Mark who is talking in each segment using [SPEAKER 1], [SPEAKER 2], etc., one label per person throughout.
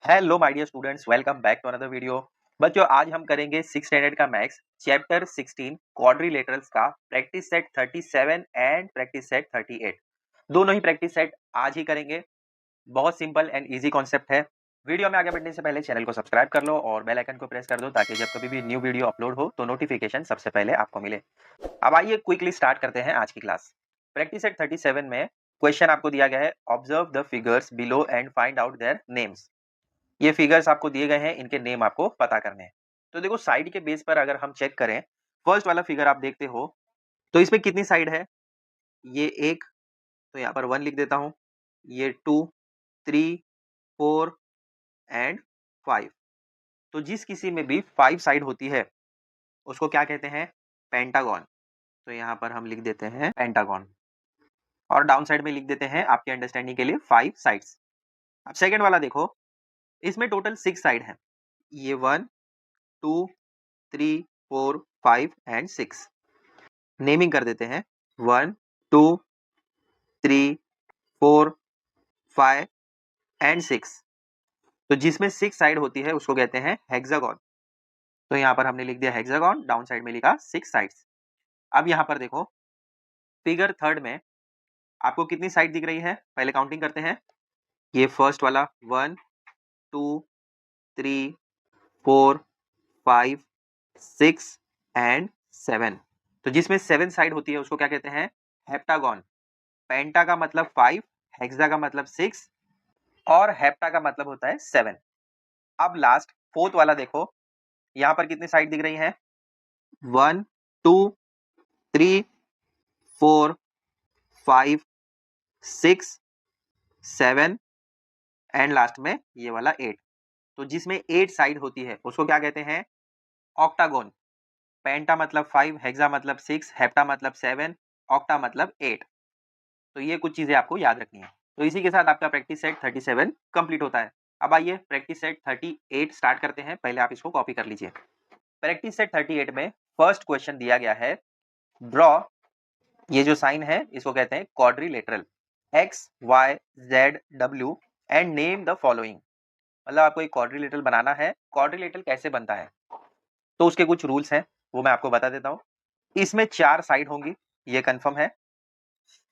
[SPEAKER 1] Hello my dear students, welcome back to another video. बच्चों, आज हम करेंगे 6 स्टैंडर्ड का मैथ्स चैप्टर 16 क्वाड्रिलेटरल्स का practice set 37 and practice set 38। दोनों ही प्रैक्टिस सेट आज ही करेंगे। बहुत सिंपल एंड इजी कॉन्सेप्ट है। वीडियो में आगे बढ़ने से पहले चैनल को सब्सक्राइब कर लो और बेल आइकन को प्रेस कर दो ताकि जब कभी भी न्यू वीडियो अपलोड हो तो नोटिफिकेशन सबसे पहले आपको मिले। अब आइए क्विकली स्टार्ट करते हैं आज की क्लास। प्रैक्टिस सेट 37 में क्वेश्चन आपको दिया गया है, observe the figures below and find out their names. ये फिगर्स आपको दिए गए हैं, इनके नेम आपको पता करने हैं। तो देखो, साइड के बेस पर अगर हम चेक करें, फर्स्ट वाला फिगर आप देखते हो तो इसमें कितनी साइड है? ये एक, तो यहाँ पर 1 लिख देता हूँ। ये 2, 3, 4 एंड 5। तो जिस किसी में भी 5 साइड होती है उसको क्या कहते हैं? पेंटागन। तो यहाँ पर हम लिख देते हैं पेंटागन और डाउन साइड में लिख देते हैं आपके अंडरस्टैंडिंग के लिए 5 साइड्स। अब सेकंड वाला देखो, इसमें टोटल 6 साइड है। ये 1, 2, 3, 4, 5 एंड 6। नेमिंग कर देते हैं 1, 2, 3, 4, 5 एंड 6। तो जिसमें 6 साइड होती है उसको कहते हैं हेक्सागन। तो यहाँ पर हमने लिख दिया हेक्सागन, डाउन साइड में लिखा 6 साइड्स। अब यहाँ पर देखो, फिगर थर्ड में आपको कितनी साइड दिख रही है? पहले काउंटिंग करते हैं। ये फर्स्ट वाला 1, 2, 3, 4, 5, 6 एंड 7। तो जिसमें 7 साइड होती है उसको क्या कहते हैं? हेप्टागन। पेंटा का मतलब 5, हेक्सा का मतलब 6 और हेप्टा का मतलब होता है 7। अब लास्ट फोर्थ वाला देखो, यहाँ पर कितनी साइड दिख रही है? 1, 2, 3, 4, 5, 6, 7 एंड लास्ट में ये वाला 8। तो जिसमें 8 साइड होती है उसको क्या कहते हैं? ऑक्टागोन। पेंटा मतलब 5, हेक्सा मतलब 6, हेप्टा मतलब 7, ऑक्टा मतलब 8। तो ये कुछ चीजें आपको याद रखनी है। तो इसी के साथ आपका प्रैक्टिस सेट 37 कंप्लीट होता है। अब आइए प्रैक्टिस सेट 38 स्टार्ट करते हैं। पहले आप इसको कॉपी कर लीजिए। प्रैक्टिस सेट 38 में फर्स्ट क्वेश्चन दिया गया है, ड्रॉ, ये जो साइन है इसको कहते हैं quadrilateral, X Y Z W and name the following. मतलब आपको एक क्वाड्रिलेटरल बनाना है। क्वाड्रिलेटरल कैसे बनता है तो उसके कुछ रूल्स हैं, वो मैं आपको बता देता हूँ। इसमें 4 साइड होंगी, ये कंफर्म है,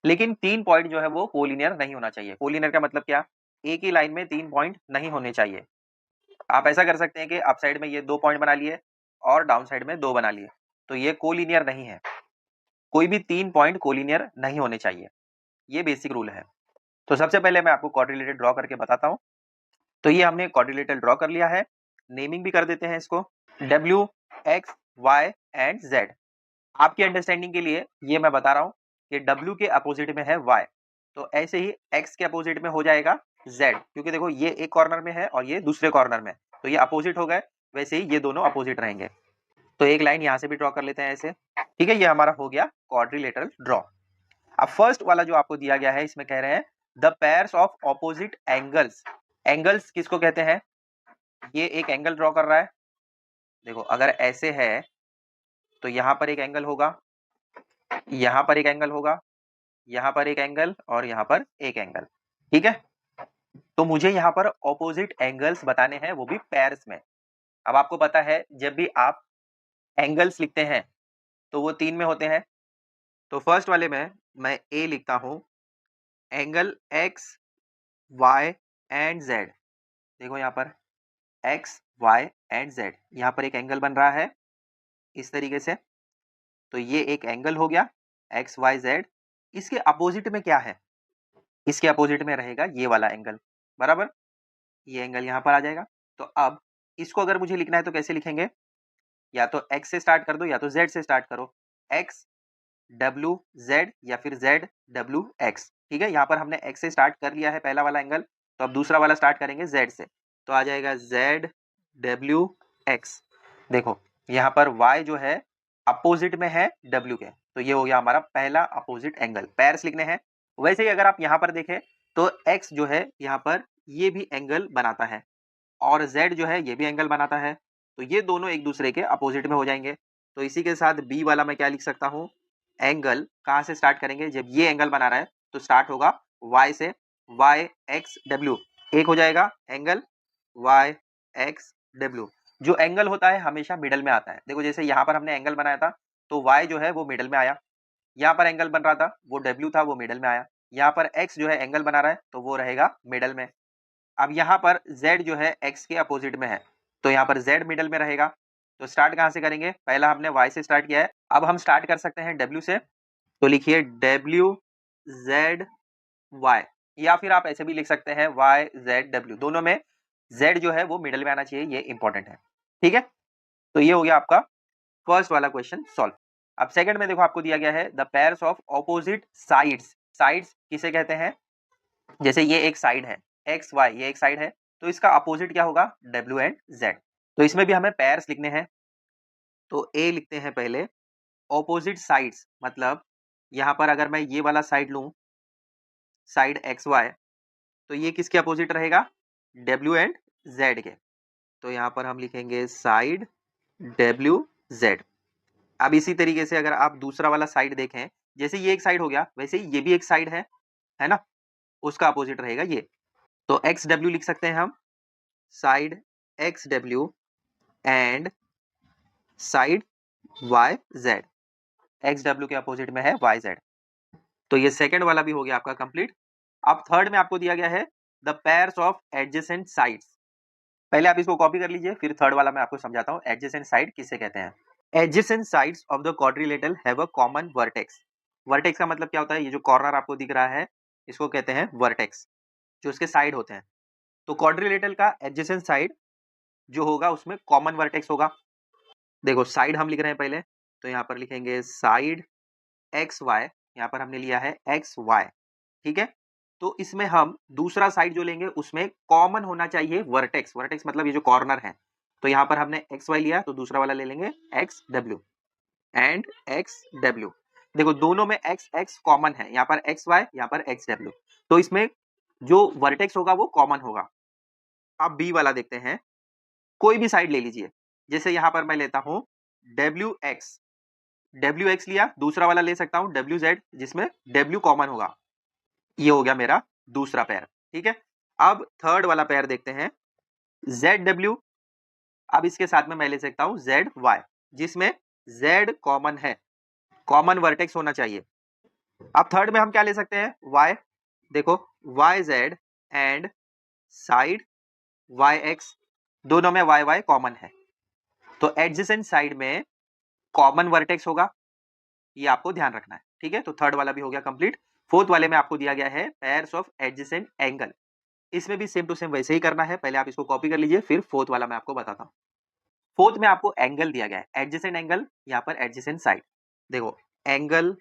[SPEAKER 1] लेकिन 3 पॉइंट जो है वो कोलिनियर नहीं होना चाहिए। कोलिनियर का मतलब क्या? एक ही लाइन में 3 पॉइंट नहीं होने चाहिए। आप ऐसा कर सकते हैं कि अप साइड में ये 2 पॉइंट बना लिए और डाउन साइड में 2 बना लिए, तो ये कोलिनियर नहीं है। कोई भी 3 पॉइंट कोलिनियर नहीं होने चाहिए, ये बेसिक रूल है। तो सबसे पहले मैं आपको क्वाड्रिलेटरल ड्रॉ करके बताता हूँ। तो ये हमने क्वाड्रिलेटरल ड्रॉ कर लिया है। नेमिंग भी कर देते हैं इसको, W, X, Y and Z. आपकी अंडरस्टैंडिंग के लिए ये मैं बता रहा हूँ कि W के अपोजिट में है Y, तो ऐसे ही X के अपोजिट में हो जाएगा Z, क्योंकि देखो ये एक कॉर्नर में है और ये दूसरे कॉर्नर में, तो ये अपोजिट हो गए, वैसे ही ये दोनों अपोजिट रहेंगे। तो एक लाइन यहाँ से भी ड्रॉ कर लेते हैं ऐसे। ठीक है, ये हमारा हो गया क्वाड्रिलेटरल ड्रॉ। अब फर्स्ट वाला जो आपको दिया गया है, इसमें कह रहे हैं the pairs of opposite angles. Angles किसको कहते हैं? ये एक एंगल ड्रॉ कर रहा है। देखो, अगर ऐसे है तो यहाँ पर एक एंगल होगा, यहाँ पर एक एंगल होगा, यहाँ पर एक एंगल और यहाँ पर एक एंगल। ठीक है, तो मुझे यहाँ पर ऑपोजिट एंगल्स बताने हैं, वो भी पेयर्स में। अब आपको पता है जब भी आप एंगल्स लिखते हैं तो वो 3 में होते हैं। तो फर्स्ट वाले में मैं ए लिखता हूँ, angle X Y and Z. देखो यहाँ पर एक्स वाई एंड जेड, यहाँ पर एक एंगल बन रहा है इस तरीके से। तो ये एक एंगल हो गया एक्स वाई जेड। इसके अपोजिट में क्या है? इसके अपोजिट में रहेगा ये वाला एंगल, बराबर। ये एंगल यहाँ पर आ जाएगा। तो अब इसको अगर मुझे लिखना है तो कैसे लिखेंगे? या तो x से स्टार्ट कर दो या तो z से स्टार्ट करो, x w z या फिर z w x। ठीक है, यहाँ पर हमने x से स्टार्ट कर लिया है पहला वाला एंगल, तो अब दूसरा वाला स्टार्ट करेंगे z से, तो आ जाएगा z w x। देखो यहाँ पर y जो है अपोजिट में है w के, तो ये हो गया हमारा पहला अपोजिट एंगल। पैर्स लिखने हैं। वैसे ही अगर आप यहाँ पर देखें तो x जो है यहाँ पर ये भी एंगल बनाता है और z जो है ये भी एंगल बनाता है, तो ये दोनों एक दूसरे के अपोजिट में हो जाएंगे। तो इसी के साथ b वाला मैं क्या लिख सकता हूँ? एंगल कहाँ से स्टार्ट करेंगे? जब ये एंगल बना रहा है तो स्टार्ट होगा y से, y x w, एक हो जाएगा एंगल। Y X W. जो एंगल होता है हमेशा मिडल में आता है। देखो जैसे यहाँ पर हमने एंगल बनाया था तो वाई जो है वो मिडल में आया, यहाँ पर एंगल बन रहा था वो डब्ल्यू था वो मिडल में आया, यहाँ पर एक्स जो है एंगल बना रहा है तो वो रहेगा मिडल में। अब यहाँ पर z जो है x के अपोजिट में है तो यहाँ पर z मिडल में रहेगा। तो स्टार्ट कहाँ से करेंगे? पहला हमने y से स्टार्ट किया है, अब हम स्टार्ट कर सकते हैं w से। तो लिखिए w z y, या फिर आप ऐसे भी लिख सकते हैं y z w। दोनों में z जो है वो मिडल में आना चाहिए, ये इंपॉर्टेंट है। ठीक है, तो ये हो गया आपका फर्स्ट वाला क्वेश्चन सॉल्व। अब सेकंड में देखो आपको दिया गया है the pairs of opposite sides. Sides किसे कहते हैं? जैसे ये एक साइड है एक्स वाई, ये एक साइड है तो इसका अपोजिट क्या होगा? W and Z. तो इसमें भी हमें पेयर्स लिखने हैं। तो ए लिखते हैं पहले। ऑपोजिट साइड्स मतलब यहाँ पर अगर मैं ये वाला साइड लूं, साइड एक्स वाई, तो ये किसके अपोजिट रहेगा? डब्ल्यू एंड जेड के। तो यहाँ पर हम लिखेंगे साइड डब्ल्यू जेड। अब इसी तरीके से अगर आप दूसरा वाला साइड देखें, जैसे ये एक साइड हो गया वैसे ही ये भी एक साइड है ना, उसका अपोजिट रहेगा ये। तो एक्स डब्ल्यू लिख सकते हैं हम, side X W and side Y Z. X W के अपोजिट में है वाई जेड। तो ये सेकंड वाला भी हो गया आपका कंप्लीट। अब थर्ड में आपको दिया गया है the pairs of adjacent sides. पहले आप इसको कॉपी कर लीजिए, फिर थर्ड वाला मैं आपको समझाता हूँ एडजेसेंट साइड किसे कहते हैं। Adjacent sides of the quadrilateral have a common vertex. Vertex का मतलब क्या होता है? ये जो कॉर्नर आपको दिख रहा है इसको कहते हैं वर्टेक्स, जो उसके साइड होते हैं। तो क्वाड्रिलेटरल का एडजेसेंट साइड जो होगा उसमें कॉमन वर्टेक्स होगा। देखो साइड हम लिख रहे हैं पहले, तो यहाँ पर लिखेंगे साइड एक्स वाई, यहाँ पर हमने लिया है एक्स वाई। ठीक है, तो इसमें हम दूसरा साइड जो लेंगे उसमें कॉमन होना चाहिए वर्टेक्स। वर्टेक्स मतलब ये जो कॉर्नर है, तो यहाँ पर हमने एक्स वाई लिया तो दूसरा वाला ले लेंगे x W and x W. देखो दोनों में एक्स एक्स कॉमन है, यहाँ पर एक्स वाई, यहाँ पर एक्स डब्ल्यू, तो इसमें जो वर्टेक्स होगा वो कॉमन होगा। अब बी वाला देखते हैं, कोई भी साइड ले लीजिए। जैसे यहाँ पर मैं लेता हूँ डब्ल्यू एक्स, डब्ल्यू एक्स लिया, दूसरा वाला ले सकता हूँ डब्ल्यू जेड जिसमें डब्ल्यू कॉमन होगा। ये हो गया मेरा दूसरा पेयर। ठीक है, अब थर्ड वाला पेयर देखते हैं जेड डब्ल्यू। अब इसके साथ में मैं ले सकता हूँ जेड वाई जिसमें जेड कॉमन है, कॉमन वर्टेक्स होना चाहिए। अब थर्ड में हम क्या ले सकते हैं? वाई। देखो Y Z and side Y X, दोनों में वाई वाई कॉमन है, तो एडजेसेंट साइड में कॉमन वर्टेक्स होगा, ये आपको ध्यान रखना है। ठीक है, तो थर्ड वाला भी हो गया कंप्लीट। फोर्थ वाले में आपको दिया गया है पेयर्स ऑफ एडजेसेंट एंगल। इसमें भी सेम टू सेम वैसे ही करना है, पहले आप इसको कॉपी कर लीजिए फिर फोर्थ वाला मैं आपको बताता हूँ। फोर्थ में आपको एंगल दिया गया है, एडजेसेंट एंगल, यहाँ पर एडजेसेंट साइड। देखो एंगल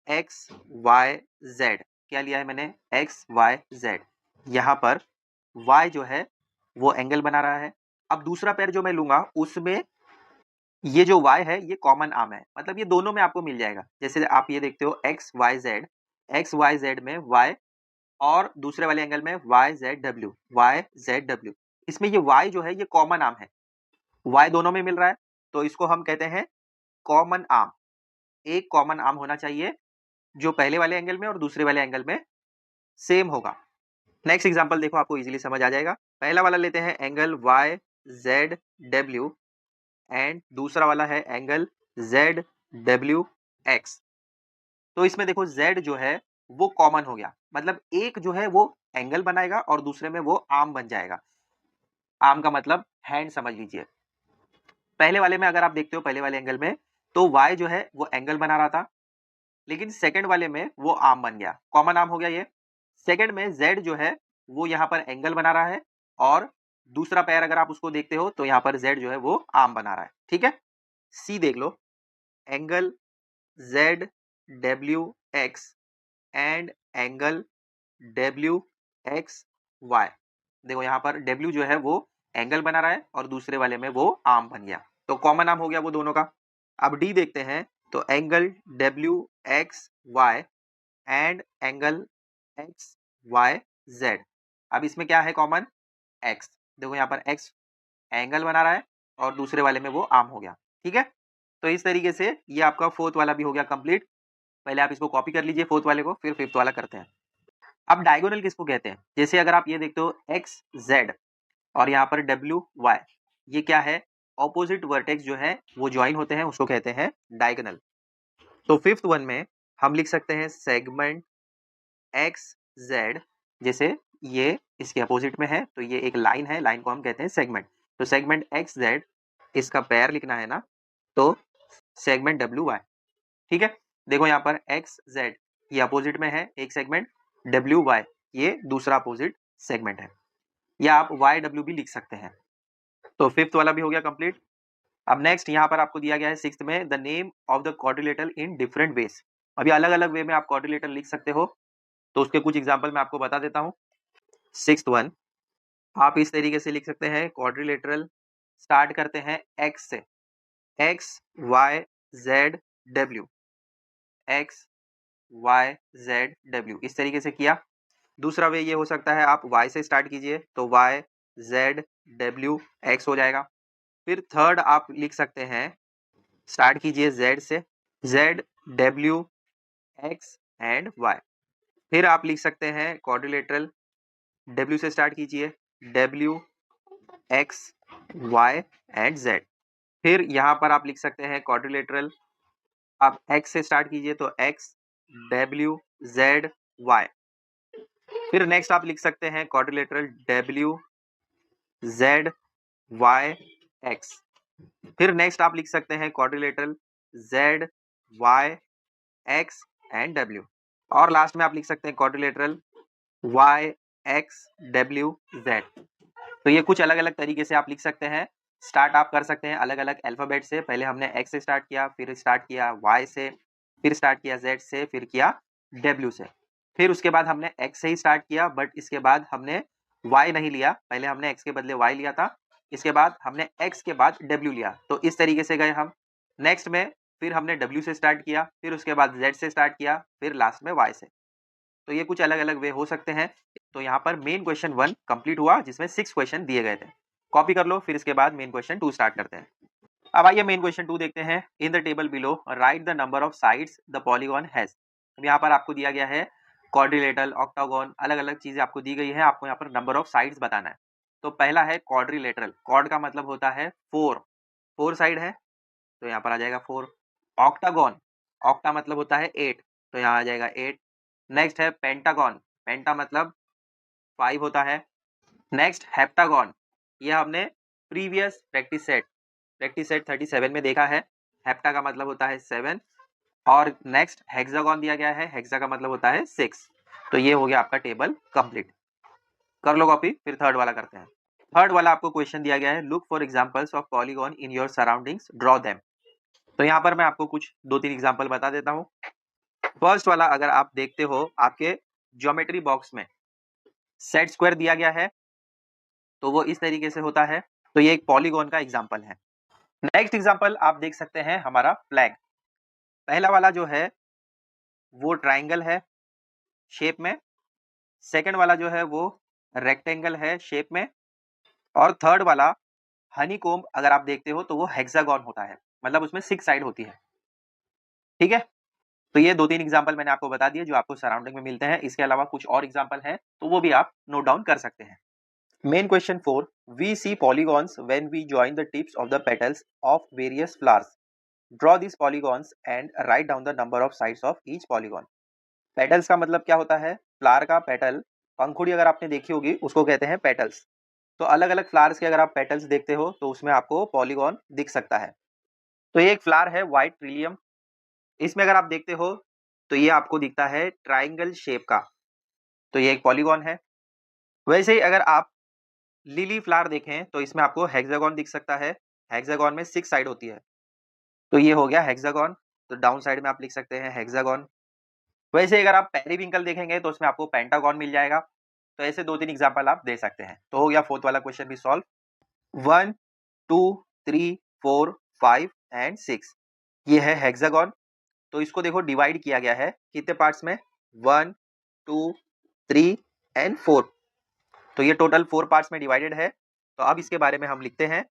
[SPEAKER 1] एक्स वाई जेड, क्या लिया है मैंने? X Y Z. यहाँ पर y जो है वो एंगल बना रहा है। अब दूसरा पेयर जो मैं लूंगा उसमें ये जो y है ये कॉमन आर्म है, मतलब ये दोनों में आपको मिल जाएगा। जैसे आप ये देखते हो X Y Z, X Y Z में y, और दूसरे वाले एंगल में Y Z W, Y Z W, इसमें ये y जो है ये कॉमन आर्म है, y दोनों में मिल रहा है, तो इसको हम कहते हैं कॉमन आर्म। एक कॉमन आर्म होना चाहिए जो पहले वाले एंगल में और दूसरे वाले एंगल में सेम होगा। नेक्स्ट एग्जांपल देखो, आपको इजीली समझ आ जाएगा। पहला वाला लेते हैं angle Y Z W and दूसरा वाला है एंगल जेड डब्ल्यू एक्स। तो इसमें देखो z जो है वो कॉमन हो गया, मतलब एक जो है वो एंगल बनाएगा और दूसरे में वो आर्म बन जाएगा। आर्म का मतलब हैंड समझ लीजिए। पहले वाले में अगर आप देखते हो पहले वाले एंगल में तो y जो है वो एंगल बना रहा था, लेकिन सेकंड वाले में वो आर्म बन गया, कॉमन आर्म हो गया ये। सेकंड में z जो है वो यहाँ पर एंगल बना रहा है, और दूसरा पैर अगर आप उसको देखते हो तो यहाँ पर z जो है वो आर्म बना रहा है। ठीक है, सी देख लो, angle z W X and angle W X Y. देखो यहाँ पर w जो है वो एंगल बना रहा है और दूसरे वाले में वो आर्म बन गया, तो कॉमन आर्म हो गया वो दोनों का। अब डी देखते हैं, तो angle W X Y and angle X Y Z. अब इसमें क्या है कॉमन? एक्स। देखो यहाँ पर एक्स एंगल बना रहा है और दूसरे वाले में वो आर्म हो गया। ठीक है, तो इस तरीके से ये आपका फोर्थ वाला भी हो गया कंप्लीट। पहले आप इसको कॉपी कर लीजिए फोर्थ वाले को, फिर फिफ्थ वाला करते हैं। अब डायगोनल किसको कहते हैं? जैसे अगर आप ये देखते हो एक्स जेड, और यहाँ पर डब्ल्यू वाई, ये क्या है, ऑपोजिट वर्टेक्स जो है वो ज्वाइन होते हैं, उसको कहते हैं डायगोनल। तो फिफ्थ वन में हम लिख सकते हैं सेगमेंट एक्स जेड, जैसे ये इसके अपोजिट में है तो ये एक लाइन है, लाइन को हम कहते हैं सेगमेंट। तो सेगमेंट एक्स जेड, इसका पैर लिखना है ना, तो सेगमेंट डब्ल्यू वाई। ठीक है, देखो यहाँ पर एक्स जेड ये अपोजिट में है एक सेगमेंट, डब्ल्यू वाई ये दूसरा अपोजिट सेगमेंट है, या आप वाई डब्ल्यू भी लिख सकते हैं। तो फिफ्थ वाला भी हो गया कंप्लीट। अब नेक्स्ट यहाँ पर आपको दिया गया है सिक्स्थ में, the name of the quadrilateral in different ways. अभी अलग अलग वे में आप क्वाड्रिलेटरल लिख सकते हो, तो उसके कुछ एग्जांपल मैं आपको बता देता हूँ। सिक्स्थ वन, आप इस तरीके से लिख सकते हैं क्वाड्रिलेटरल, स्टार्ट करते हैं एक्स से, X Y Z W, X Y Z W, इस तरीके से किया। दूसरा वे ये हो सकता है आप वाई से स्टार्ट कीजिए, तो वाई जेड डब्ल्यू एक्स हो जाएगा। फिर थर्ड आप लिख सकते हैं, स्टार्ट कीजिए जेड से, Z W X and Y. फिर आप लिख सकते हैं क्वाड्रिलेटरल, डब्ल्यू से स्टार्ट कीजिए, W X Y and Z. फिर यहाँ पर आप लिख सकते हैं क्वाड्रिलेटरल, आप एक्स से स्टार्ट कीजिए, तो एक्स डब्ल्यू जेड वाई। फिर नेक्स्ट आप लिख सकते हैं quadrilateral, W Z Y X. फिर नेक्स्ट आप लिख सकते हैं quadrilateral, Z Y X and W. और लास्ट में आप लिख सकते हैं quadrilateral, Y X W Z. तो ये कुछ अलग अलग तरीके से आप लिख सकते हैं। स्टार्ट आप कर सकते हैं अलग अलग अल्फाबेट से, पहले हमने एक्स से स्टार्ट किया, फिर स्टार्ट किया वाई से, फिर स्टार्ट किया जेड से, फिर किया डब्ल्यू से। फिर उसके बाद हमने एक्स से ही स्टार्ट किया, बट इसके बाद हमने वाई नहीं लिया, पहले हमने एक्स के बदले वाई लिया था, इसके बाद हमने एक्स के बाद डब्ल्यू लिया, तो इस तरीके से गए हम। नेक्स्ट में फिर हमने डब्ल्यू से स्टार्ट किया, फिर उसके बाद जेड से स्टार्ट किया, फिर लास्ट में वाई से। तो ये कुछ अलग अलग वे हो सकते हैं। तो यहाँ पर मेन क्वेश्चन 1 कंप्लीट हुआ, जिसमें 6 क्वेश्चन दिए गए थे। कॉपी कर लो, फिर इसके बाद मेन क्वेश्चन 2 स्टार्ट करते हैं। अब आइए मेन क्वेश्चन 2 देखते हैं। In the table below right the number of sides the polygon has. अब यहाँ पर आपको दिया गया है क्वाड्रिलेटरल, ऑक्टागोन, अलग अलग चीजें आपको दी गई है, आपको यहाँ पर नंबर ऑफ साइड्स बताना है। तो पहला है क्वाड्रिलेटरल, क्वाड का मतलब होता है 4, 4 साइड है, तो यहाँ पर आ जाएगा 4। ऑक्टागोन, ऑक्टा मतलब होता है 8, तो यहाँ आ जाएगा 8। नेक्स्ट है पेंटागन, पेंटा मतलब 5 होता है। नेक्स्ट हेप्टागन, ये हमने प्रीवियस प्रैक्टिस सेट 37 में देखा है। हेप्टा का मतलब होता है 7। और नेक्स्ट हेक्सागन दिया गया है, हेक्सा का मतलब होता है 6। तो ये हो गया आपका टेबल कंप्लीट। कर लो कॉपी, फिर थर्ड वाला करते हैं। थर्ड वाला आपको क्वेश्चन दिया गया है, look for examples of polygon in your surroundings, draw them. तो यहाँ पर मैं आपको कुछ 2-3 एग्जांपल बता देता हूँ। फर्स्ट वाला अगर आप देखते हो, आपके ज्योमेट्री बॉक्स में सेट स्क्वायर दिया गया है, तो वो इस तरीके से होता है। तो ये एक पॉलीगॉन का एग्जांपल है। नेक्स्ट एग्जांपल आप देख सकते हैं हमारा फ्लैग। पहला वाला जो है वो ट्राइंगल है शेप में, सेकंड वाला जो है वो रेक्टेंगल है शेप में, और थर्ड वाला हनीकॉम्ब अगर आप देखते हो तो वो हेक्सागन होता है, मतलब उसमें 6 साइड होती है। ठीक है, तो ये 2-3 एग्जांपल मैंने आपको बता दिए जो आपको सराउंडिंग में मिलते हैं। इसके अलावा कुछ और एग्जांपल हैं, तो वो भी आप नोट डाउन कर सकते हैं। Main question 4. We see polygons when we join the tips of the petals of various flowers. Draw these polygons and write down the number of sides of each polygon. Petals का मतलब क्या होता है? Flower का petal, पंखुड़ी अगर आपने देखी होगी उसको कहते हैं पेटल्स। तो अलग अलग फ्लावर्स के अगर आप पेटल्स देखते हो तो उसमें आपको पॉलीगॉन दिख सकता है। तो ये एक फ्लावर है व्हाइट ट्रिलियम, इसमें अगर आप देखते हो तो ये आपको दिखता है ट्राइंगल शेप का, तो ये एक पॉलीगॉन है। वैसे ही अगर आप लिली फ्लावर देखें तो इसमें आपको हेक्सागन दिख सकता है, हेक्सागन में 6 साइड होती है, तो ये हो गया हेक्सागन। तो डाउन साइड में आप लिख सकते हैं हेक्सागन। वैसे अगर आप पेरिविंकल देखेंगे तो उसमें आपको पेंटागन मिल जाएगा। तो ऐसे 2-3 एग्जांपल आप दे सकते हैं। तो हो गया फोर्थ वाला क्वेश्चन भी सॉल्व। 1 2 3 4 5 एंड 6, ये है हेक्सागन। तो इसको देखो डिवाइड किया गया है कितने पार्ट्स में, 1 2 3 एंड 4। तो ये टोटल 4 पार्ट्स में डिवाइडेड है। तो अब इसके बारे में हम लिखते हैं,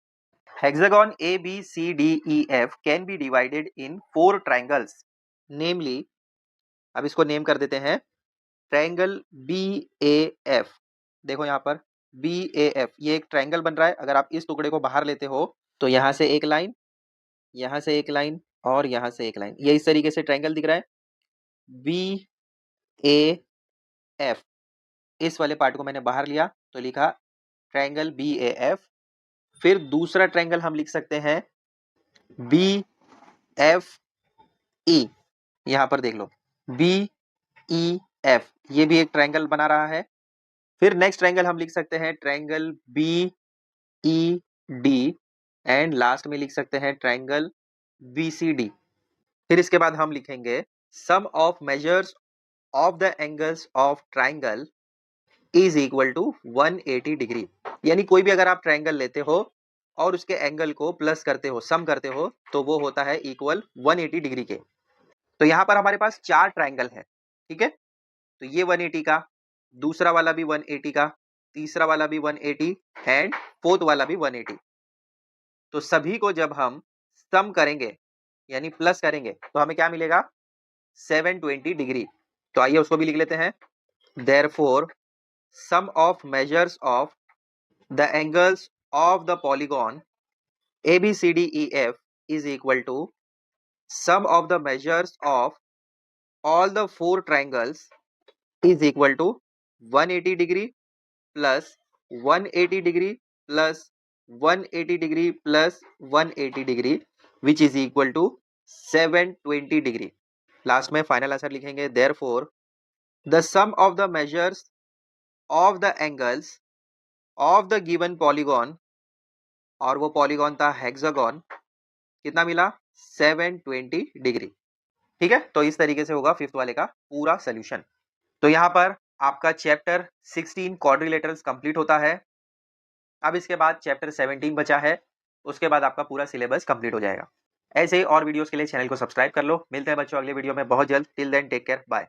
[SPEAKER 1] hexagon ABCDEF can be divided in 4 triangles, namely, अब इसको नेम कर देते हैं ट्राइंगल BAF। देखो यहाँ पर BAF, ये एक ट्रायंगल बन रहा है। अगर आप इस टुकड़े को बाहर लेते हो तो यहाँ से एक लाइन, यहाँ से एक लाइन और यहाँ से एक लाइन, ये इस तरीके से ट्रायंगल दिख रहा है। BAF, इस वाले पार्ट को मैंने बाहर लिया तो लिखा ट्रायंगल BAF। फिर दूसरा ट्रायंगल हम लिख सकते हैं BFE, यहाँ पर देख लो BEF, ये भी एक ट्रायंगल बना रहा है। फिर नेक्स्ट ट्रायंगल हम लिख सकते हैं ट्रायंगल BED एंड लास्ट में लिख सकते हैं ट्रायंगल BCD। फिर इसके बाद हम लिखेंगे sum of measures of the angles of triangle is equal to 180 degree. यानी कोई भी अगर आप ट्रायंगल लेते हो और उसके एंगल को प्लस करते हो, सम करते हो, तो वो होता है इक्वल 180 डिग्री के। तो यहाँ पर हमारे पास 4 ट्रायंगल है, ठीक है। तो ये 180 का, दूसरा वाला भी 180 का, तीसरा वाला भी 180 एंड फोर्थ वाला भी 180। तो सभी को जब हम सम करेंगे यानी प्लस करेंगे तो हमें क्या मिलेगा? 720 डिग्री। तो आइए उसको भी लिख लेते हैं। Therefore sum of measures of the angles of the polygon ABCDEF is equal to sum of the measures of all the 4 triangles is equal to 180 degree plus 180 degree plus 180 degree plus 180 degree which is equal to 720 degree। Last में final answer लिखेंगे therefore the sum of the measures of the angles of the given polygon, और वो polygon था hexagon, कितना मिला? 720 degree. ठीक है, तो इस तरीके से होगा फिफ्थ वाले का पूरा सोल्यूशन। तो यहाँ पर आपका चैप्टर 16 क्वाड्रिलेटरल्स कंप्लीट होता है। अब इसके बाद चैप्टर 17 बचा है, उसके बाद आपका पूरा सिलेबस कंप्लीट हो जाएगा। ऐसे ही और वीडियोस के लिए चैनल को सब्सक्राइब कर लो। मिलते हैं बच्चों अगले वीडियो में बहुत जल्द। Till then take care, bye.